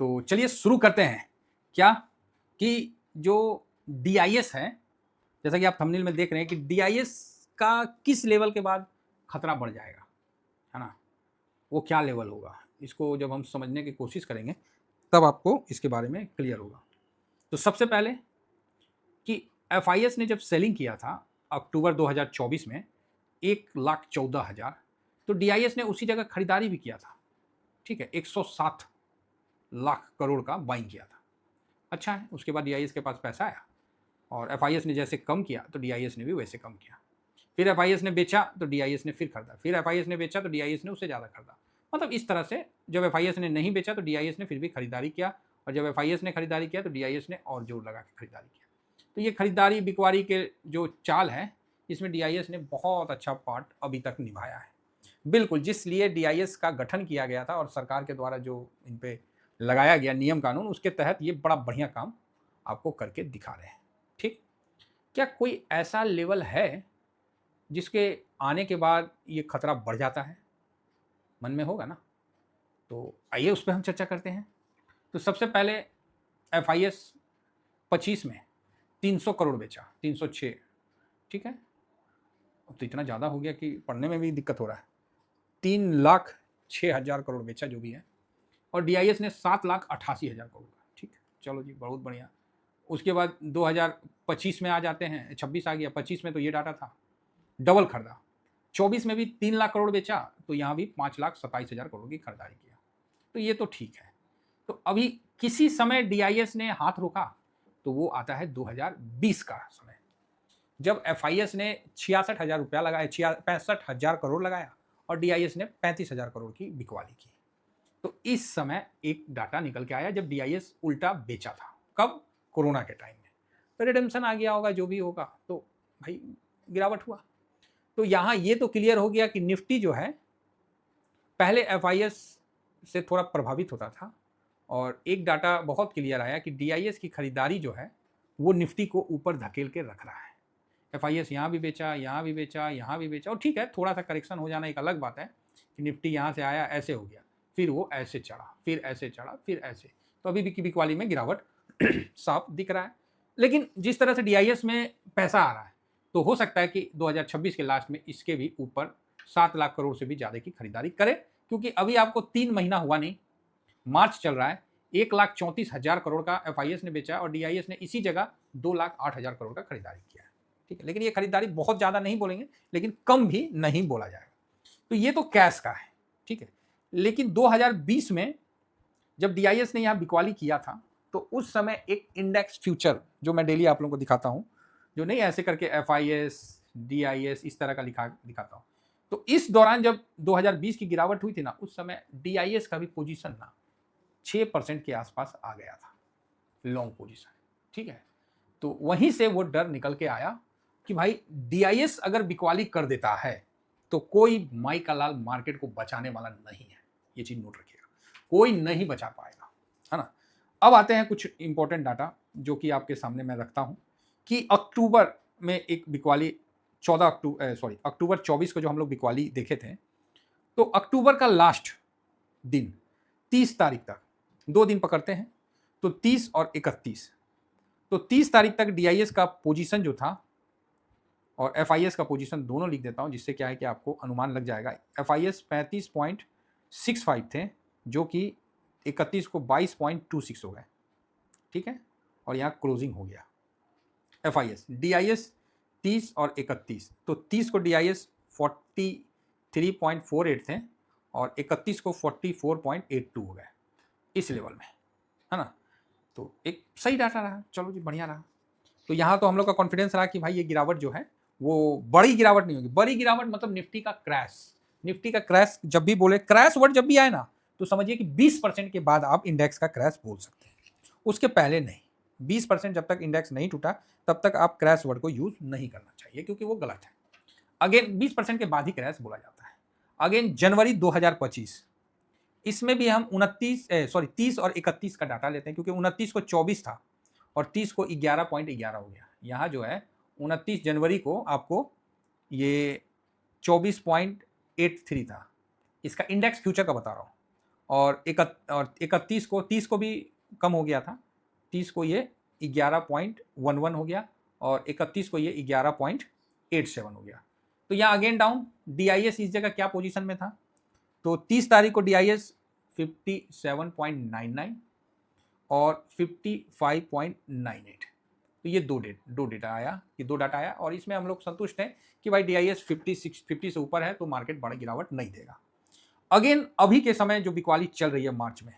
तो चलिए शुरू करते हैं। क्या कि जो DIS है, जैसा कि आप थंबनेल में देख रहे हैं कि DIS का किस लेवल के बाद खतरा बढ़ जाएगा, है ना? वो क्या लेवल होगा, इसको जब हम समझने की कोशिश करेंगे तब आपको इसके बारे में क्लियर होगा। तो सबसे पहले कि FIS ने जब सेलिंग किया था अक्टूबर 2024 में 1,14,000, तो DIS ने उसी जगह खरीदारी भी किया था। ठीक है, 107 लाख करोड़ का बाइंग किया था। अच्छा है, उसके बाद DIS के पास पैसा आया और FIS ने जैसे कम किया तो DIS ने भी वैसे कम किया। फिर FIS ने बेचा तो DIS ने फिर खरीदा, फिर FIS ने बेचा तो DIS ने उससे ज़्यादा खरीदा। मतलब इस तरह से जब FIS ने नहीं बेचा तो DIS ने फिर भी खरीदारी किया, और जब FIS ने खरीदारी किया तो DIS ने और जोर लगा के खरीदारी किया। तो ये खरीदारी बिकवारी के जो चाल है, इसमें DIS ने बहुत अच्छा पार्ट अभी तक निभाया है। बिल्कुल, जिसलिए DIS का गठन किया गया था और सरकार के द्वारा जो इन पे लगाया गया नियम कानून, उसके तहत ये बड़ा बढ़िया काम आपको करके दिखा रहे हैं। ठीक, क्या कोई ऐसा लेवल है जिसके आने के बाद ये खतरा बढ़ जाता है? मन में होगा ना? तो आइए उस पर हम चर्चा करते हैं। तो सबसे पहले FIS 25 में 300 करोड़ बेचा, 306। ठीक है, अब तो इतना ज़्यादा हो गया कि पढ़ने में भी दिक्कत हो रहा है। 3,06,000 करोड़ बेचा जो भी है, और DIS ने 7,88,000 करोड़ का। ठीक है, चलो जी, बहुत बढ़िया। उसके बाद 2025 में आ जाते हैं, 26 आ गया, 25 में तो ये डाटा था, डबल खरीदा। 24 में भी 3 लाख करोड़ बेचा, तो यहाँ भी 5,27,000 करोड़ की खरीदारी किया। तो ये तो ठीक है। तो अभी किसी समय DIS ने हाथ रोका, तो वो आता है 2020 का समय, जब FIS ने 66,000 रुपया लगाया, 65,000 करोड़ लगाया, और DIS ने 35,000 करोड़ की बिकवाली की। तो इस समय एक डाटा निकल के आया जब DIS उल्टा बेचा था। कब? कोरोना के टाइम में। तो रिडेम्पशन आ गया होगा, जो भी होगा, तो भाई गिरावट हुआ। तो यहाँ ये तो क्लियर हो गया कि निफ्टी जो है पहले FIS से थोड़ा प्रभावित होता था, और एक डाटा बहुत क्लियर आया कि DIS की खरीदारी जो है वो निफ्टी को ऊपर धकेल के रख रहा है। FIS यहाँ भी बेचा, यहाँ भी बेचा, यहाँ भी बेचा, और ठीक है, थोड़ा सा करेक्शन हो जाना एक अलग बात है कि निफ्टी यहाँ से आया, ऐसे हो गया, फिर वो ऐसे चढ़ा, फिर ऐसे चढ़ा, फिर ऐसे, तो अभी भी बिकवाली में गिरावट साफ दिख रहा है। लेकिन जिस तरह से DIS में पैसा आ रहा है, तो हो सकता है कि 2026 के लास्ट में इसके भी ऊपर 7 लाख करोड़ से भी ज़्यादा की खरीदारी करे, क्योंकि अभी आपको 3 महीना हुआ नहीं, मार्च चल रहा है। 1,34,000 करोड़ का FIS ने बेचा, और DIS ने इसी जगह 2,08,000 करोड़ का खरीदारी किया है। ठीक है, लेकिन ये खरीदारी बहुत ज़्यादा नहीं बोलेंगे, लेकिन कम भी नहीं बोला जाएगा। तो ये तो कैश का है। ठीक है, लेकिन 2020 में जब DIS ने यहाँ बिकवाली किया था, तो उस समय एक इंडेक्स फ्यूचर, जो मैं डेली आप लोगों को दिखाता हूँ, जो नहीं ऐसे करके FIS DIS इस तरह का दिखाता हूँ, तो इस दौरान जब 2020 की गिरावट हुई थी ना, उस समय DIS का भी पोजीशन ना 6% के आसपास आ गया था, लॉन्ग पोजीशन। ठीक है, तो वहीं से वो डर निकल के आया कि भाई DIS अगर बिकवाली कर देता है तो कोई माई का लाल मार्केट को बचाने वाला नहीं है। ये चीज नोट रखिएगा, कोई नहीं बचा पाएगा, है ना? अब आते हैं कुछ इंपॉर्टेंट डाटा जो कि आपके सामने मैं रखता हूं कि अक्टूबर में एक बिकवाली, अक्टूबर 24 को जो हम लोग बिकवाली देखे थे, तो अक्टूबर का लास्ट दिन 30 तारीख तक, 2 दिन पकड़ते हैं, तो 30 और 31, तो 30 तारीख तक DIS का पोजीशन जो था, और FIS का पोजीशन दोनों लिख देता हूं, जिससे क्या है कि आपको अनुमान लग जाएगा। FIS 35.65 थे, जो कि 31 को 22.26 हो गए। ठीक है, और यहाँ क्लोजिंग हो गया FIS। DIS 30 और 31, तो 30 को DIS 43.48 थे, और 31 को 44.82 हो गए इस लेवल में, है ना? तो एक सही डाटा रहा, चलो जी, बढ़िया रहा। तो यहाँ तो हम लोग का कॉन्फिडेंस रहा कि भाई ये गिरावट जो है वो बड़ी गिरावट नहीं होगी। बड़ी गिरावट मतलब निफ्टी का क्रैश। निफ्टी का क्रैश जब भी बोले, क्रैश वर्ड जब भी आए ना, तो समझिए कि 20% के बाद आप इंडेक्स का क्रैश बोल सकते हैं, उसके पहले नहीं। 20% जब तक इंडेक्स नहीं टूटा तब तक आप क्रैश वर्ड को यूज नहीं करना चाहिए, क्योंकि वो गलत है। अगेन 20% के बाद ही क्रैश बोला जाता है। अगेन जनवरी 2025, इसमें भी हम 30 और 31 का डाटा लेते हैं, क्योंकि 29 को 24 था और 30 को 11.11 हो गया। यहाँ जो है 29 जनवरी को आपको ये 24.83 था। इसका इंडेक्स फ्यूचर का बता रहा हूँ, और 31 को 30 को भी कम हो गया था, 30 को ये 11.11 हो गया और 31 को ये 11.87 हो गया। तो यहाँ अगेन डाउन। DIS इस जगह क्या पोजीशन में था, तो 30 तारीख को DIS 57.99 और 55.98। तो ये दो डेटा आया, ये दो डाटा आया और इसमें हम लोग संतुष्ट हैं कि भाई DIS 50 से ऊपर है तो मार्केट बड़ा गिरावट नहीं देगा। अगेन अभी के समय जो बिकवाली चल रही है मार्च में,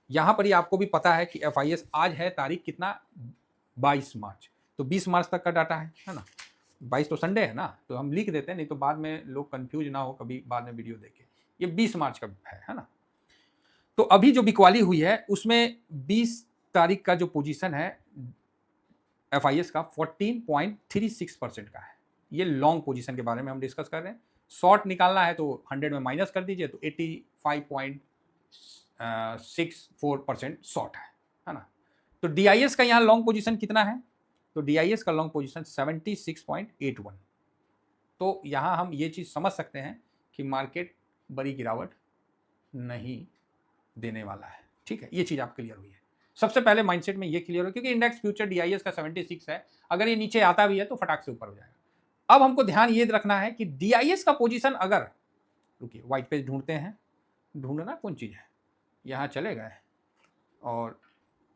यहाँ पर ही आपको भी पता है कि FIS आज है तारीख कितना, 22 मार्च, तो 20 मार्च तक का डाटा है ना। 22 तो संडे है ना, तो हम लिख देते हैं, नहीं तो बाद में लोग कंफ्यूज ना हो कभी बाद में वीडियो देखे। ये 20 मार्च का है ना। तो अभी जो बिकवाली हुई है उसमें 20 तारीख का जो पोजीशन है FIS का 14.36% का है। ये लॉन्ग पोजीशन के बारे में हम डिस्कस कर रहे हैं। शॉर्ट निकालना है तो 100 में माइनस कर दीजिए तो 85.64% शॉर्ट है ना। तो DIS का यहाँ लॉन्ग पोजीशन कितना है, तो DIS का लॉन्ग पोजीशन 76.81। तो यहाँ हम ये चीज़ समझ सकते हैं कि मार्केट बड़ी गिरावट नहीं देने वाला है। ठीक है, ये चीज़ आप क्लियर हुई है। सबसे पहले माइंडसेट में ये क्लियर हो, क्योंकि इंडेक्स फ्यूचर DIS का 76 है, अगर ये नीचे आता भी है तो फटाक से ऊपर हो जाएगा। अब हमको ध्यान ये रखना है कि DIS का पोजीशन अगर, रुकिए व्हाइट पेज ढूंढते हैं, ढूंढना कौन चीज़ है, यहाँ चले गए और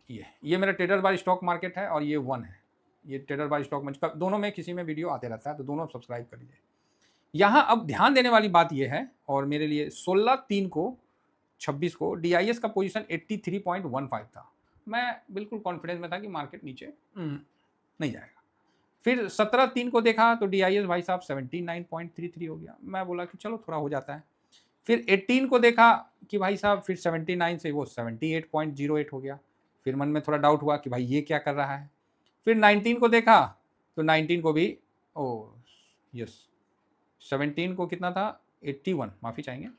ये मेरा ट्रेडर बाय स्टॉक मार्केट है और ये 1 है, ये ट्रेडर बाय स्टॉक मंच का, दोनों में किसी में वीडियो आते रहता है तो दोनों सब्सक्राइब कर लीजिए। यहाँ अब ध्यान देने वाली बात ये है, और मेरे लिए 16/3 को 26 को DIS का पोजीशन 83.15 था। मैं बिल्कुल कॉन्फिडेंस में था कि मार्केट नीचे नहीं जाएगा। फिर 17/3 को देखा तो DIS भाई साहब 79.33 हो गया। मैं बोला कि चलो थोड़ा हो जाता है। फिर 18 को देखा कि भाई साहब फिर 79 से वो 78.08 हो गया। फिर मन में थोड़ा डाउट हुआ कि भाई ये क्या कर रहा है। फिर 19 को देखा तो 19 को भी यस 17 को कितना था 81, माफ़ी चाहेंगे,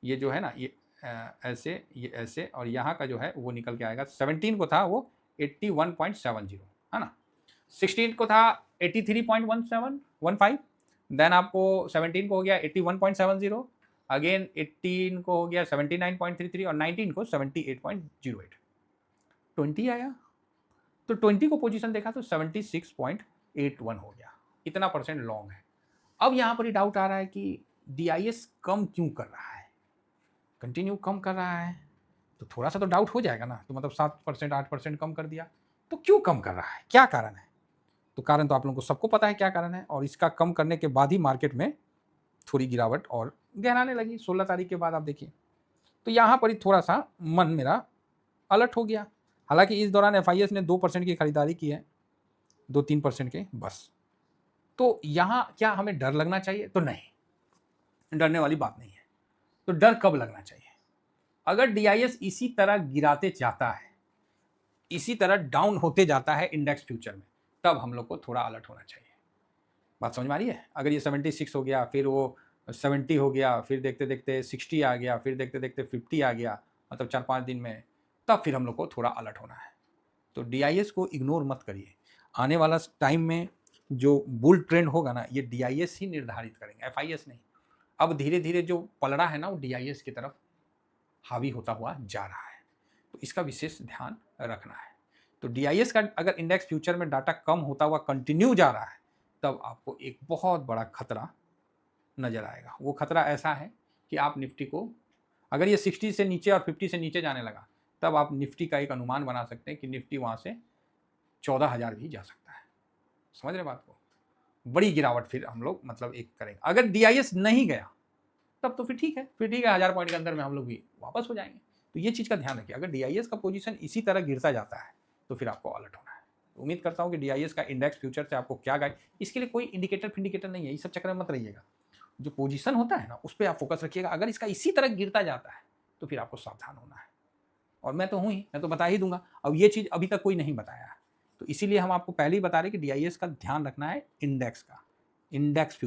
ये जो है ना ये ऐसे, ये ऐसे, और यहाँ का जो है वो निकल के आएगा। 17 को था वो 81.70 है ना। 16 को था 83.1715, देन आपको 17 को हो गया 81.70, अगेन 18 को हो गया 79.33 और 19 को 78.08। 20 आया तो 20 को पोजीशन देखा तो 76.81 हो गया। इतना परसेंट लॉन्ग है। अब यहाँ पर ही डाउट आ रहा है कि DIS कम क्यों कर रहा है, कंटिन्यू कम कर रहा है, तो थोड़ा सा तो डाउट हो जाएगा ना। तो मतलब 7% 8% कम कर दिया, तो क्यों कम कर रहा है, क्या कारण है? तो कारण तो आप लोगों को सबको पता है क्या कारण है, और इसका कम करने के बाद ही मार्केट में थोड़ी गिरावट और गहराने लगी 16 तारीख के बाद। आप देखिए तो यहाँ पर ही थोड़ा सा मन मेरा अलर्ट हो गया। हालांकि इस दौरान FIS ने 2% की खरीदारी की है, 2-3% के बस। तो यहाँ क्या हमें डर लगना चाहिए? तो नहीं, डरने वाली बात नहीं है। तो डर कब लगना चाहिए? अगर DIS इसी तरह गिराते जाता है, इसी तरह डाउन होते जाता है इंडेक्स फ्यूचर में, तब हम लोग को थोड़ा अलर्ट होना चाहिए। बात समझ में आ रही है? अगर ये 76 हो गया, फिर वो 70 हो गया, फिर देखते देखते 60 आ गया, फिर देखते देखते 50 आ गया, मतलब 4-5 दिन में, तब फिर हम लोग को थोड़ा अलर्ट होना है। तो DIS को इग्नोर मत करिए। आने वाला टाइम में जो बुल ट्रेंड होगा ना, ये DIS ही निर्धारित करेंगे, FIS नहीं। अब धीरे धीरे जो पलड़ा है ना वो DIS की तरफ हावी होता हुआ जा रहा है, तो इसका विशेष ध्यान रखना है। तो DIS का अगर इंडेक्स फ्यूचर में डाटा कम होता हुआ कंटिन्यू जा रहा है, तब आपको एक बहुत बड़ा खतरा नज़र आएगा। वो खतरा ऐसा है कि आप निफ्टी को, अगर ये 60 से नीचे और 50 से नीचे जाने लगा, तब आप निफ्टी का एक अनुमान बना सकते हैं कि निफ्टी वहाँ से 14,000 भी जा सकता है। समझ रहे बात को? बड़ी गिरावट फिर हम लोग मतलब एक करेंगे। अगर DIS नहीं गया तब तो फिर ठीक है, 1000 पॉइंट के अंदर में हम लोग भी वापस हो जाएंगे। तो ये चीज़ का ध्यान रखिए। अगर DIS का पोजीशन इसी तरह गिरता जाता है तो फिर आपको अलर्ट होना है। तो उम्मीद करता हूँ कि DIS का इंडेक्स फ्यूचर से आपको क्या गाइड, इसके लिए कोई इंडिकेटर नहीं है, इस सब चक्कर में मत रहिएगा। जो पोजीशन होता है ना उस पर आप फोकस रखिएगा। अगर इसका इसी तरह गिरता जाता है तो फिर आपको सावधान होना है। और मैं तो हूँ ही, मैं तो बता ही दूंगा। अब ये चीज़ अभी तक कोई नहीं बताया है, तो इसीलिए हम आपको पहले ही बता रहे कि DIS का ध्यान रखना है इंडेक्स का। इंडेक्स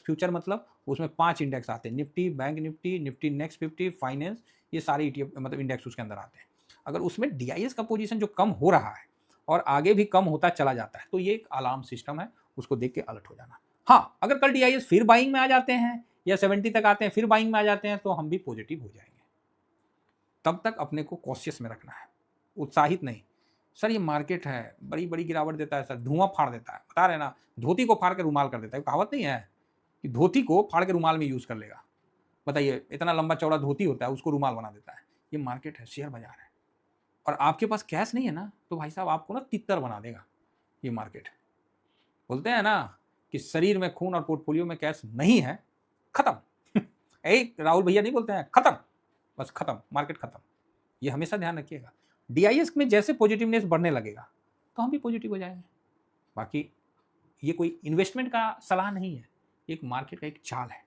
फ्यूचर मतलब उसमें 5 इंडेक्स आते हैं, Nifty, bank Nifty, Nifty next 50, finance, ये सारे ETF मतलब इंडेक्स उसके अंदर आते हैं। अगर उसमें DIS का पोजीशन जो कम हो रहा है और आगे भी कम होता चला जाता है, तो ये एक अलार्म सिस्टम है, उसको देख के अलर्ट हो जाना। हाँ, अगर कल DIS फिर बाइंग में आ जाते हैं या 70 तक आते हैं, फिर बाइंग में आ जाते हैं, तो हम भी पॉजिटिव हो जाएंगे। तब तक अपने को कॉशियस में रखना है, उत्साहित नहीं। सर ये मार्केट है, बड़ी बड़ी गिरावट देता है सर, धुआं फाड़ देता है, बता रहे ना, धोती को फाड़ के रुमाल कर देता है। कहावत नहीं है कि धोती को फाड़ के रुमाल में यूज़ कर लेगा? बताइए, इतना लंबा चौड़ा धोती होता है, उसको रुमाल बना देता है। ये मार्केट है, शेयर बाजार है, और आपके पास कैश नहीं है ना, तो भाई साहब आपको ना तितर बना देगा ये मार्केट। बोलते हैं ना कि शरीर में खून और पोर्टफोलियो में कैश नहीं है, खत्म। एक राहुल भैया नहीं बोलते हैं खत्म, बस खत्म, मार्केट खत्म। ये हमेशा ध्यान रखिएगा। डीआईएस में जैसे पॉजिटिवनेस बढ़ने लगेगा तो हम भी पॉजिटिव हो जाएंगे। बाकी ये कोई इन्वेस्टमेंट का सलाह नहीं है, एक मार्केट का एक चाल है।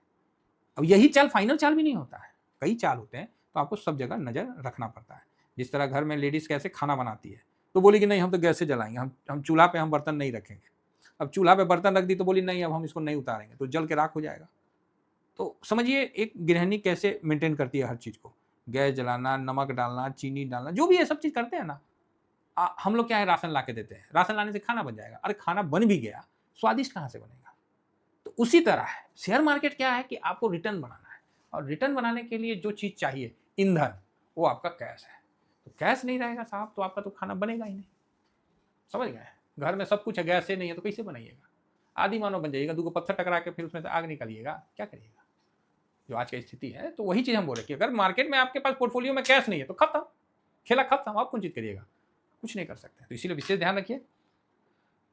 अब यही चाल फाइनल चाल भी नहीं होता है, कई चाल होते हैं, तो आपको सब जगह नज़र रखना पड़ता है। जिस तरह घर में लेडीज़ कैसे खाना बनाती है, तो बोली कि नहीं हम तो गैस से जलाएंगे, हम चूल्हा पे हम बर्तन नहीं रखेंगे। अब चूल्हा पे बर्तन रख दी तो बोली नहीं अब हम इसको नहीं उतारेंगे, तो जल के राख हो जाएगा। तो समझिए एक गृहिणी कैसे मेंटेन करती है हर चीज़ को, गैस जलाना, नमक डालना, चीनी डालना, जो भी ये सब चीज़ करते हैं ना। हम लोग क्या है, राशन ला के देते हैं, राशन लाने से खाना बन जाएगा। अरे खाना बन भी गया, स्वादिष्ट कहाँ से बनेगा? तो उसी तरह है शेयर मार्केट, क्या है कि आपको रिटर्न बनाना है, और रिटर्न बनाने के लिए जो चीज़ चाहिए, ईंधन, वो आपका कैश है। तो कैश नहीं रहेगा साहब तो आपका तो खाना बनेगा ही नहीं। समझ गए? घर में सब कुछ है, गैस से नहीं है तो कैसे बनाइएगा? आदि मानव बन जाइएगा, 2 को पत्थर टकरा के फिर उसमें से आग निकालिएगा, क्या करिएगा? जो आज की स्थिति है, तो वही चीज़ हम बोल रहे हैं कि अगर मार्केट में आपके पास पोर्टफोलियो में कैश नहीं है तो खत्म, खेला खत्म, आप कौन चीज़ करिएगा? कुछ नहीं कर सकते। तो इसीलिए विशेष ध्यान रखिए,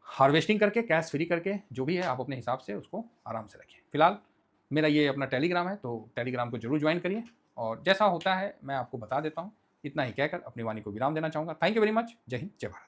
हार्वेस्टिंग करके, कैश फ्री करके, जो भी है आप अपने हिसाब से उसको आराम से रखिए। फिलहाल मेरा ये अपना टेलीग्राम है, तो टेलीग्राम को जरूर ज्वाइन करिए, और जैसा होता है मैं आपको बता देता हूँ। इतना ही कहकर अपनी वाणी को विराम देना चाहूँगा। Thank you very much. जय हिंद, जय भारत।